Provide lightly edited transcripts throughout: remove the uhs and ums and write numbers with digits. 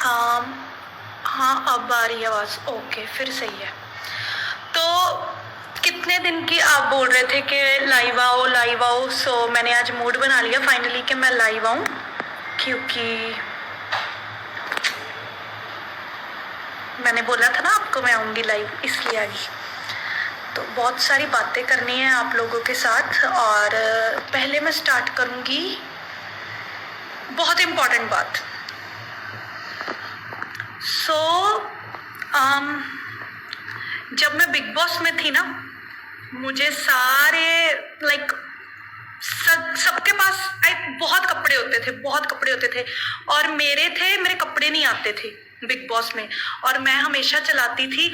आम, हाँ अब आ रही है आवाज़। ओके फिर सही है। तो कितने दिन की आप बोल रहे थे कि लाइव आओ लाइव आओ, सो मैंने आज मूड बना लिया फाइनली कि मैं लाइव आऊँ, क्योंकि मैंने बोला था ना आपको मैं आऊँगी लाइव, इसलिए आ गई। तो बहुत सारी बातें करनी है आप लोगों के साथ, और पहले मैं स्टार्ट करूँगी बहुत इम्पोर्टेंट बात। जब मैं बिग बॉस में थी ना, मुझे सारे लाइक सबके पास बहुत कपड़े होते थे, बहुत कपड़े होते थे, और मेरे कपड़े नहीं आते थे बिग बॉस में, और मैं हमेशा चलाती थी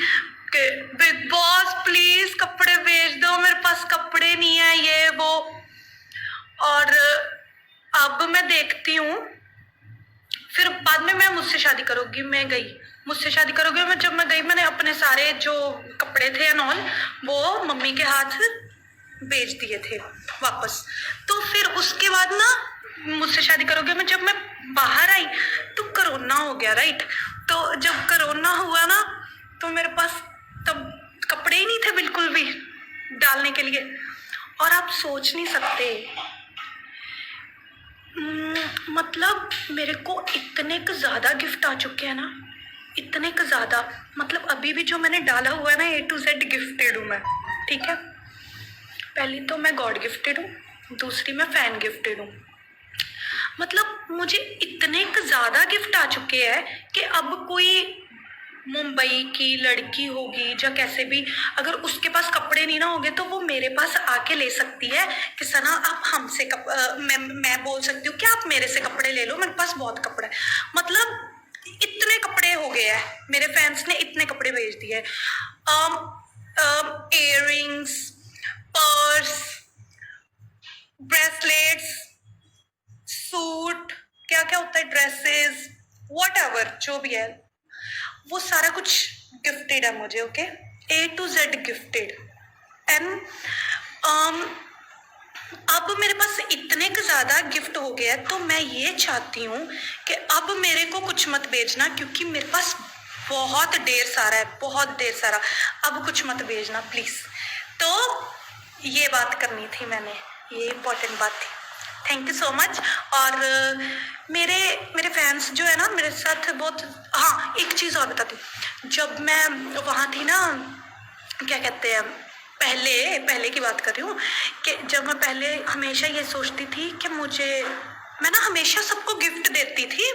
कि बिग बॉस प्लीज कपड़े भेज दो, मेरे पास कपड़े नहीं है, ये वो। और अब मैं देखती हूँ, फिर बाद में मैं मुझसे शादी करोगी, मैं गई, मुझसे शादी करोगे, मैं जब मैं गई मैंने अपने सारे जो कपड़े थे एंड ऑल वो मम्मी के हाथ भेज दिए थे वापस। तो फिर उसके बाद ना मुझसे शादी करोगे में जब मैं बाहर आई तो कोरोना हो गया, राइट। तो जब कोरोना हुआ ना तो मेरे पास तब कपड़े ही नहीं थे बिल्कुल भी डालने के लिए। और आप सोच नहीं सकते, मतलब मेरे को इतने क ज़्यादा गिफ्ट आ चुके हैं ना, इतने क ज़्यादा, मतलब अभी भी जो मैंने डाला हुआ है ना A to Z गिफ्टेड हूँ मैं, ठीक है। पहली तो मैं गॉड गिफ्टेड हूँ, दूसरी मैं फैन गिफ्टेड हूँ। मतलब मुझे इतने ज़्यादा गिफ्ट आ चुके हैं कि अब कोई मुंबई की लड़की होगी या कैसे भी, अगर उसके पास कपड़े नहीं ना होंगे तो वो मेरे पास आके ले सकती है कि सना आप हमसे मैं बोल सकती हूँ कि आप मेरे से कपड़े ले लो, मेरे पास बहुत कपड़ा है। मतलब इतने कपड़े हो गए हैं, मेरे फैंस ने इतने कपड़े भेज दिए। इयररिंग्स, पर्स, ब्रेसलेट्स, सूट, क्या क्या होता है, ड्रेसेस, व्हाटएवर जो भी है वो सारा कुछ गिफ्टेड है मुझे, okay. A to Z gifted. And अब मेरे पास इतने के ज़्यादा गिफ्ट हो गया है, तो मैं ये चाहती हूँ कि अब मेरे को कुछ मत भेजना, क्योंकि मेरे पास बहुत ढेर सारा है, बहुत ढेर सारा। अब कुछ मत भेजना प्लीज़। तो ये बात करनी थी मैंने, ये इम्पोर्टेंट बात थी। Thank you so much. और मेरे मेरे फैंस जो है ना मेरे साथ बहुत, हाँ एक चीज़ और बताती हूँ। जब मैं वहाँ थी ना, क्या कहते हैं, पहले की बात कर रही हूँ, कि जब मैं पहले हमेशा ये सोचती थी कि मैं ना हमेशा सबको गिफ्ट देती थी,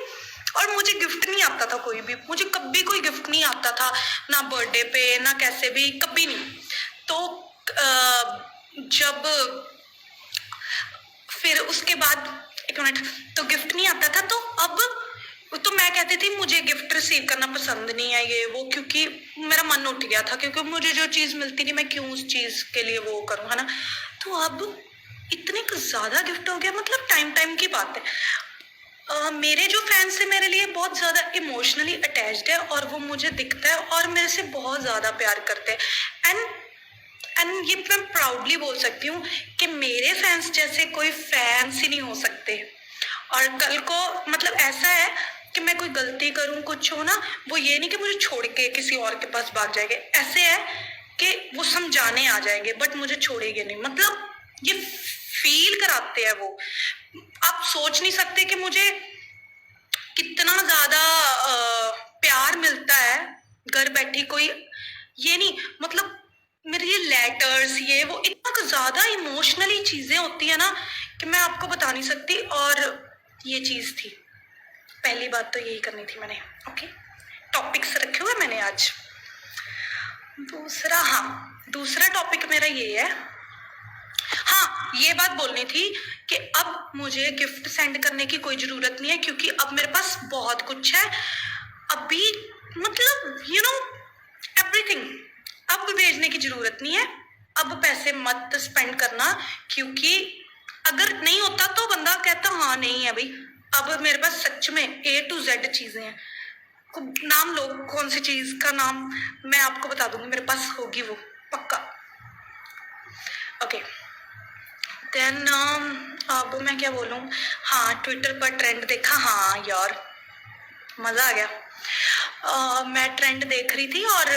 और मुझे गिफ्ट नहीं आता था कोई भी, मुझे कभी कोई गिफ्ट नहीं आता था, ना बर्थडे पे ना कैसे भी, कभी नहीं। तो जब फिर उसके बाद, एक मिनट, तो गिफ्ट नहीं आता था, तो अब तो मैं कहती थी मुझे गिफ्ट रिसीव करना पसंद नहीं है ये वो, क्योंकि मेरा मन उठ गया था, क्योंकि मुझे जो चीज़ मिलती नहीं मैं क्यों उस चीज़ के लिए वो करूँ, है ना। तो अब इतने ज़्यादा गिफ्ट हो गया, मतलब टाइम की बात है। मेरे जो फैंस है मेरे लिए बहुत ज़्यादा इमोशनली अटैच्ड है, और वो मुझे दिखता है और मेरे से बहुत ज़्यादा प्यार करते हैं। एंड ये मैं प्राउडली बोल सकती हूँ कि मेरे फैंस जैसे कोई फैंस ही नहीं हो सकते। और कल को मतलब ऐसा है कि मैं कोई गलती करूँ, कुछ हो ना, वो ये नहीं कि मुझे छोड़ के किसी और के पास भाग जाएंगे, ऐसे है कि वो समझाने आ जाएंगे बट मुझे छोड़ेंगे नहीं। मतलब ये फील कराते हैं वो, आप सोच नहीं सकते कि मुझे कितना ज्यादा प्यार मिलता है घर बैठी। कोई ये नहीं, मतलब मेरे ये लेटर्स, ये वो, इतना ज्यादा इमोशनली चीजें होती है ना कि मैं आपको बता नहीं सकती। और ये चीज थी, पहली बात तो यही करनी थी मैंने, ओके। टॉपिक्स रखे हुए मैंने आज। दूसरा टॉपिक मेरा ये है, हाँ ये बात बोलनी थी कि अब मुझे गिफ्ट सेंड करने की कोई जरूरत नहीं है, क्योंकि अब मेरे पास बहुत कुछ है अभी, मतलब यू नो एवरीथिंग। अब भेजने की जरूरत नहीं है, अब पैसे मत स्पेंड करना, क्योंकि अगर नहीं होता तो बंदा कहता हाँ नहीं है भाई। अब मेरे पास सच में A to Z चीजें हैं। नाम लो, कौन सी चीज का नाम मैं आपको बता दूंगी, मेरे पास होगी वो पक्का, ओके। देन अब मैं क्या बोलूँ, हाँ ट्विटर पर ट्रेंड देखा, हाँ यार मजा आ गया। मैं ट्रेंड देख रही थी और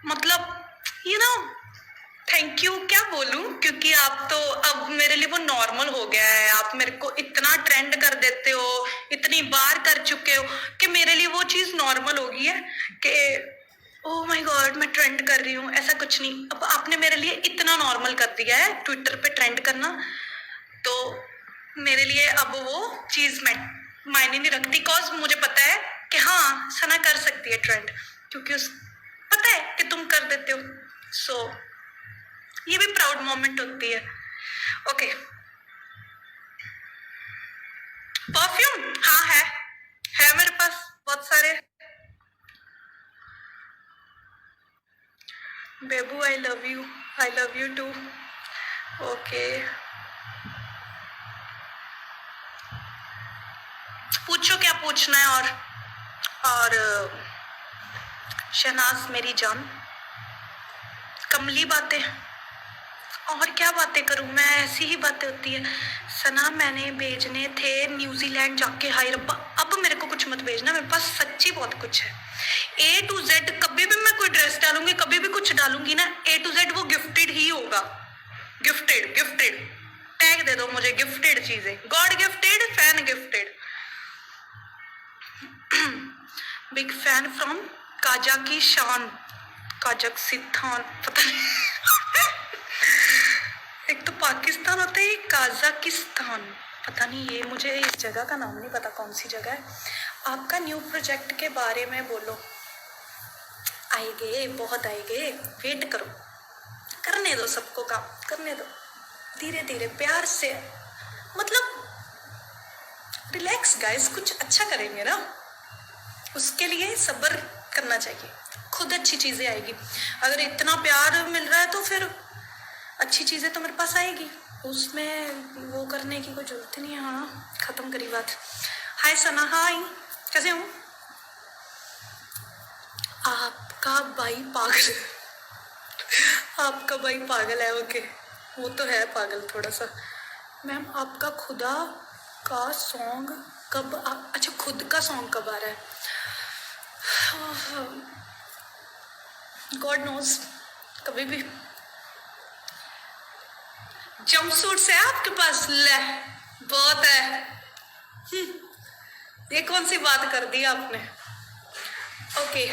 मतलब यू नो थैंक यू क्या बोलूं, क्योंकि आप तो अब मेरे लिए वो नॉर्मल हो गया है। आप मेरे को इतना ट्रेंड कर देते हो, इतनी बार कर चुके हो कि मेरे लिए वो चीज नॉर्मल हो गई है कि ओह माय गॉड मैं ट्रेंड कर रही हूँ। ऐसा कुछ नहीं, अब आपने मेरे लिए इतना नॉर्मल कर दिया है ट्विटर पे ट्रेंड करना, तो मेरे लिए अब वो चीज मैं मायने नहीं रखती। कॉज मुझे पता है कि हाँ सना कर सकती है ट्रेंड, क्योंकि उस पता है कि तुम कर देते हो। सो ये भी प्राउड मोमेंट होती है। ओके, परफ्यूम हाँ है मेरे पास बहुत सारे। बेबू I love you too. Okay, पूछो क्या पूछना है। और शहनाज मेरी जान, कमली बातें और क्या बातें करूं मैं, ऐसी ही बातें होती है। सना मैंने भेजने थे न्यूजीलैंड जाके, हाय रब्बा अब मेरे को कुछ मत भेजना, मेरे पास सच्ची बहुत कुछ है। A to Z कभी भी मैं कोई ड्रेस डालूंगी, कभी भी कुछ डालूंगी ना, A to Z वो गिफ्टेड ही होगा। गिफ्टेड गिफ्टेड टैग दे दो मुझे, गिफ्टेड चीजें, God gifted, fan gifted. Big fan from Kazakhstan, Kazakhstan पता नहीं एक तो पाकिस्तान होता है, एक काजाकिस्तान, पता नहीं, ये मुझे इस जगह का नाम नहीं पता कौन सी जगह है। आपका न्यू प्रोजेक्ट के बारे में बोलो। आएंगे, बहुत आएंगे, वेट करो, करने दो, सबको काम करने दो, धीरे धीरे प्यार से, मतलब रिलैक्स गाइस, कुछ अच्छा करेंगे ना, उसके लिए सब्र करना चाहिए, खुद अच्छी चीजें आएगी। अगर इतना प्यार मिल रहा है तो फिर अच्छी चीजें तो मेरे पास आएगी, उसमें वो करने की कोई जरूरत नहीं है। हाँ खत्म करी बात। हाय सना, हाय कैसे हूँ। आपका भाई पागल आपका भाई पागल है। ओके, वो तो है पागल थोड़ा सा। मैम आपका खुदा का सॉन्ग कब अच्छा खुद का सॉन्ग कब आ रहा है। गॉड नोज, कभी भी। जंपसूट से आपके पास, ले बहुत है। ये कौन सी बात कर दी आपने। ओके,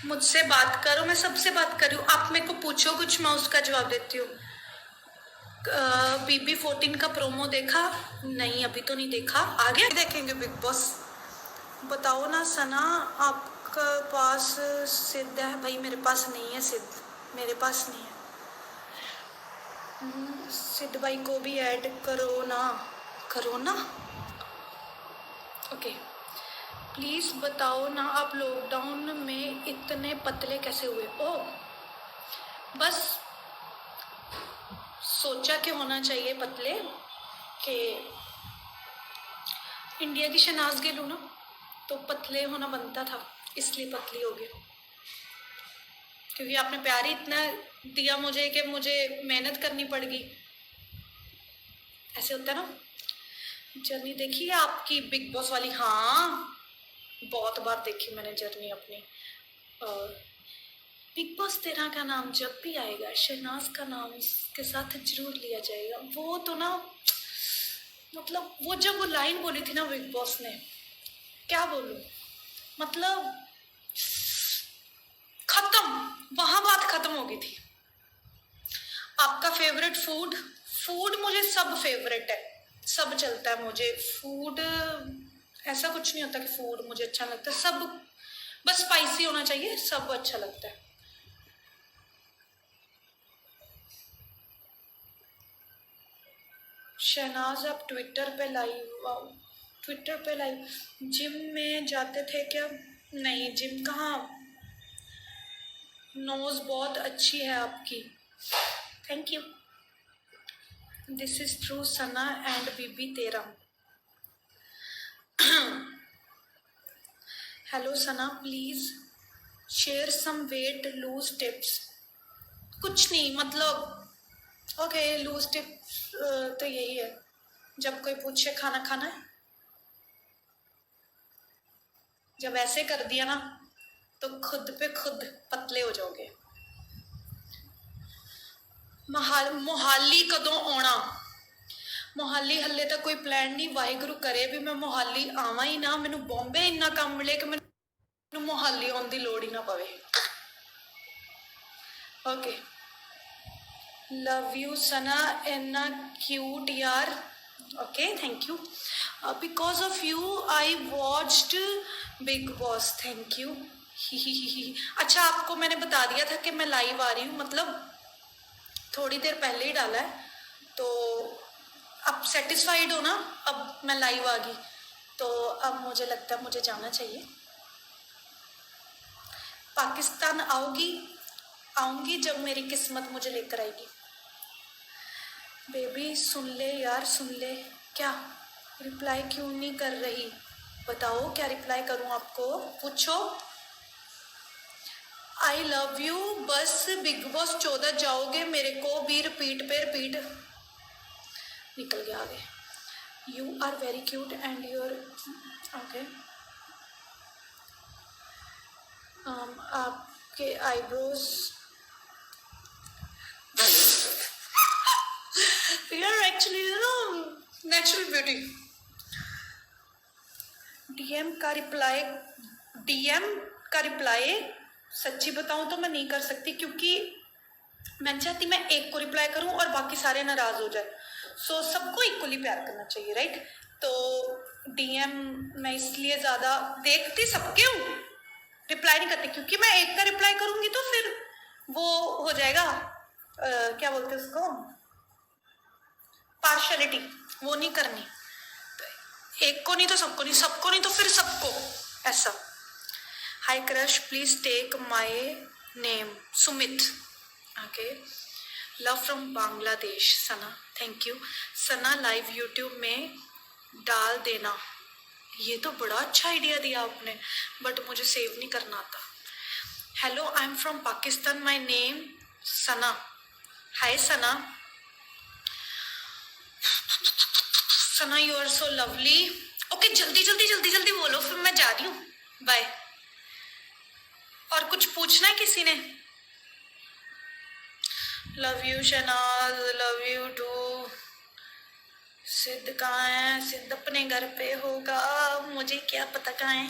मुझसे बात करो, मैं सबसे बात कर रही हूँ, आप मेरे को पूछो कुछ, मैं उसका जवाब देती हूँ। BB14 का प्रोमो देखा? नहीं अभी तो नहीं देखा, आगे देखेंगे बिग बॉस। बताओ ना सना, आपका पास सिद्ध है? भाई मेरे पास नहीं है सिद्ध, मेरे पास नहीं है। सिद्ध भाई को भी ऐड करो ना, करो ना। ओके, प्लीज बताओ ना आप लॉकडाउन में इतने पतले कैसे हुए। ओ बस सोचा कि होना चाहिए पतले, कि इंडिया की शहनाज गिल हूँ ना, तो पतले होना बनता था, इसलिए पतली हो गया, क्योंकि आपने प्यार ही इतना दिया मुझे कि मुझे मेहनत करनी पड़ गई। ऐसे होता है ना। जर्नी देखी है आपकी बिग बॉस वाली? हाँ बहुत बार देखी मैंने जर्नी अपनी। बिग बॉस 13 का नाम जब भी आएगा शहनाज का नाम के साथ जरूर लिया जाएगा। वो तो ना, मतलब वो जब वो लाइन बोली थी ना बिग बॉस ने, क्या बोलूं, मतलब खत्म, वहां बात खत्म हो गई थी। आपका फेवरेट फूड? फूड मुझे सब फेवरेट है, सब चलता है मुझे। फूड ऐसा कुछ नहीं होता कि फूड मुझे अच्छा लगता है, सब बस स्पाइसी होना चाहिए, सब अच्छा लगता है। शहनाज आप ट्विटर पे लाइव, ट्विटर पे लाइव जिम में जाते थे क्या? नहीं जिम कहाँ। नोज बहुत अच्छी है आपकी, thank you. This is true Sana and BB13। Hello Sana, please share some weight loose tips. कुछ नहीं, मतलब ओके लूज टिप्स तो यही है, जब कोई पूछे खाना खाना है जब ऐसे कर दिया ना तो खुद पे खुद पतले हो जाओगे। मोहाली कदों आना? मोहाली हले तक कोई प्लान नहीं, वाहिगुरु करे भी मैं मोहाली आवा ही ना, मैनू बॉम्बे इन्ना काम मिले कि मैनू मोहाली आने की लोड़ ही ना पवे। ओके, लव यू सना, इन्ना क्यूट यार। Okay, thank you. Because of you I watched big boss, thank you. अच्छा, आपको मैंने बता दिया था कि मैं लाइव आ रही हूँ, मतलब थोड़ी देर पहले ही डाला है, तो अब सेटिस्फाइड हो ना? अब मैं लाइव आ गई तो अब मुझे लगता है मुझे जाना चाहिए। पाकिस्तान आऊंगी जब मेरी किस्मत मुझे लेकर आएगी। बेबी सुन ले यार, सुन ले। क्या रिप्लाई क्यों नहीं कर रही? बताओ क्या रिप्लाई करूं आपको? पूछो। आई लव यू, बस बिग बॉस 14 जाओगे मेरे को भी रिपीट पे रिपीट। निकल गया आगे। You are very cute and your okay. आपके आईब्रोज यार एक्चुअली नेचुरल ब्यूटी। डीएम का रिप्लाई सच्ची बताऊं तो मैं नहीं कर सकती, क्योंकि मैं चाहती मैं एक को रिप्लाई करूं और बाकी सारे नाराज हो जाए। सो सबको इक्वली प्यार करना चाहिए, राइट? तो डीएम मैं इसलिए ज़्यादा देखती सबके हूँ, रिप्लाई नहीं करती, क्योंकि मैं एक का रिप्लाई करूंगी तो फिर वो हो जाएगा क्या बोलते हैं उसको, पार्शलिटी, वो नहीं करनी। तो एक को नहीं तो सबको नहीं, सबको नहीं तो फिर सबको, ऐसा। Hi crush, please take my name Sumit. Okay, love from Bangladesh Sana, thank you. Sana live YouTube में डाल देना। ये तो बड़ा अच्छा आइडिया दिया आपने, बट मुझे सेव नहीं करना आता। Hello, I am from Pakistan, my name Sana. Hi Sana, Sana you are so lovely. Okay, जल्दी जल्दी जल्दी जल्दी बोलो, फिर मैं जा रही हूँ, बाय। और कुछ पूछना है किसी ने? Love you Shehnaaz, love you too. Sidh कहाँ है? सिद्ध अपने घर पे होगा, मुझे क्या पता कहाँ है।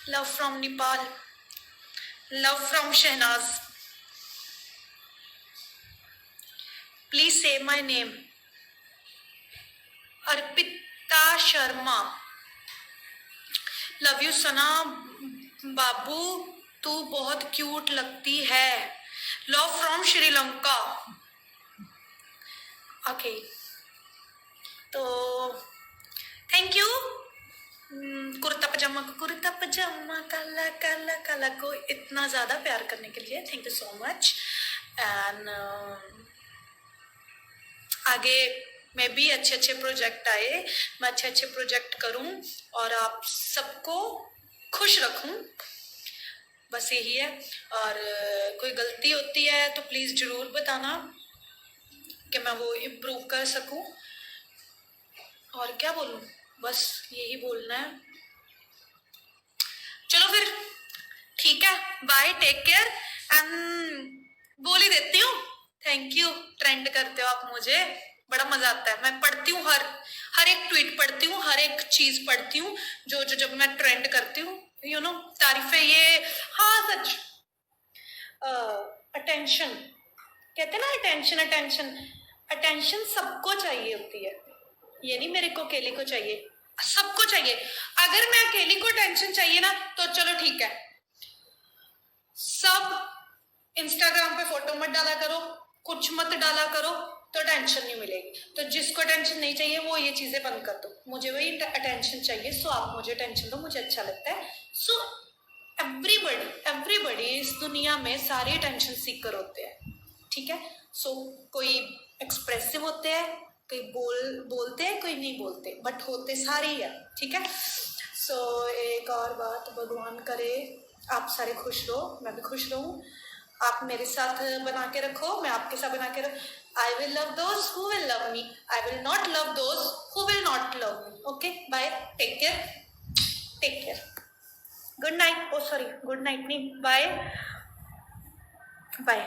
Love from Nepal, love from Shahnaz. Please say my name. Arpita Sharma, love you Sana बाबू, तू बहुत क्यूट लगती है। Love from Sri Lanka. ओके, तो थैंक यू। कुर्ता पजामा काला काला काला को इतना ज़्यादा प्यार करने के लिए thank you so much. And आगे मैं भी अच्छे अच्छे प्रोजेक्ट आए, मैं अच्छे अच्छे प्रोजेक्ट करूं और आप सबको खुश रखूं, बस यही है। और कोई गलती होती है तो प्लीज़ ज़रूर बताना कि मैं वो इम्प्रूव कर सकूं। और क्या बोलूं, बस यही बोलना है। चलो फिर ठीक है, बाय, टेक केयर एंड बोल ही देती हूँ थैंक यू। ट्रेंड करते हो आप, मुझे बड़ा मजा आता है। मैं पढ़ती हूँ, हर एक ट्वीट पढ़ती हूँ, हर एक चीज पढ़ती हूँ जो जो जब मैं ट्रेंड करती हूँ, यू नो, तारीफें। ये हाँ सच, अटेंशन कहते हैं ना, अटेंशन अटेंशन अटेंशन सबको चाहिए होती है, ये नहीं मेरे को अकेले को चाहिए, सबको चाहिए। अगर मैं अकेली को टेंशन चाहिए ना तो चलो ठीक है, सब इंस्टाग्राम पे फोटो मत डाला करो, कुछ मत डाला करो, तो टेंशन नहीं मिलेगी। तो जिसको टेंशन नहीं चाहिए वो ये चीजें बंद कर दो, मुझे वही अटेंशन चाहिए, सो आप मुझे टेंशन दो, मुझे अच्छा लगता है। सो एवरीबडी इस दुनिया में सारे टेंशन सीकर होते हैं, ठीक है। सो कोई एक्सप्रेसिव होते हैं, कोई बोलते हैं, कोई नहीं बोलते, बट होते सारे ही है, ठीक है। सो एक और बात, भगवान करे आप सारे खुश रहो, मैं भी खुश रहूं, आप मेरे साथ बना के रखो, मैं आपके साथ बना के रखो। I will love those who will love me, I will not love those who will not love me. Okay, bye, take care, take care. Good night, oh sorry good night नहीं, बाय बाय।